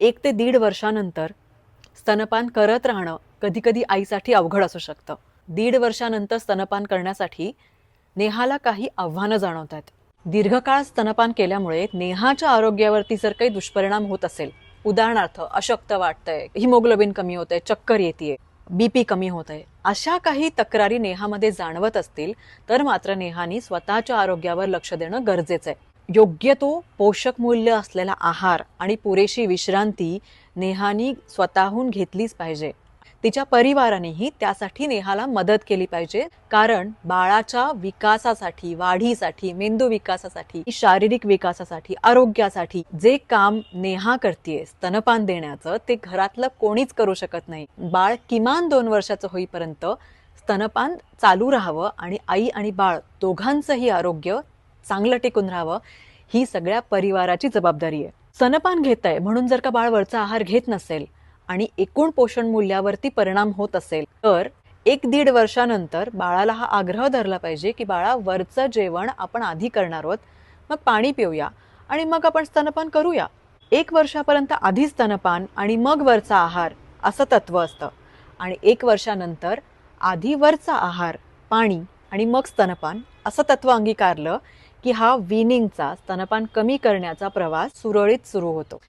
1 ते 1.5 वर्षानंतर स्तनपान करत राहणं कधी-कधी आईसाठी अवघड असू शकतं. 1.5 वर्षानंतर स्तनपान करण्यासाठी नेहाला काही आव्हानं जाणवतात. दीर्घकाळ स्तनपान केल्यामुळे नेहाच्या आरोग्यावरती जर काही दुष्परिणाम होत असेल, उदाहरणार्थ अशक्त वाटतंय, हिमोग्लोबिन कमी होतंय, चक्कर येतेय, बीपी कमी होतंय, अशा काही तक्रारी नेहामध्ये जाणवत असतील, तर मात्र नेहानी स्वतःच्या आरोग्यावर लक्ष देणं गरजेचं आहे. योग्य तो पोषक मूल्य असलेला आहार आणि पुरेशी विश्रांती नेहानी स्वतःहून घेतलीच पाहिजे. तिच्या परिवारानेही त्यासाठी नेहाला मदत केली पाहिजे, कारण बाळाच्या विकासासाठी, वाढीसाठी, मेंदू विकासासाठी, शारीरिक विकासासाठी, आरोग्यासाठी जे काम नेहा करतेय स्तनपान देण्याचं, ते घरातलं कोणीच करू शकत नाही. बाळ किमान 2 वर्षाचं होईपर्यंत स्तनपान चालू राहावं आणि आई आणि बाळ दोघांचंही आरोग्य चांगलं टिकून राहावं, ही सगळ्या परिवाराची जबाबदारी आहे. स्तनपान घेतंय म्हणून जर का बाळ वरचा आहार घेत नसेल आणि एकूण पोषण मूल्यावरती परिणाम होत असेल, तर 1-1.5 वर्षानंतर बाळाला हा आग्रह धरला पाहिजे की बाळा, वरचं जेवण आपण आधी करणार आहोत, मग पाणी पिऊया आणि मग आपण स्तनपान करूया. 1 वर्षापर्यंत आधी स्तनपान आणि मग वरचा आहार असं तत्व असतं, आणि 1 वर्षानंतर आधी वरचा आहार, पाणी आणि मग स्तनपान असं तत्व अंगीकारलं की हा वीनिंगचा, स्तनपान कमी करण्याचा प्रवास सुरळीत सुरू होतो.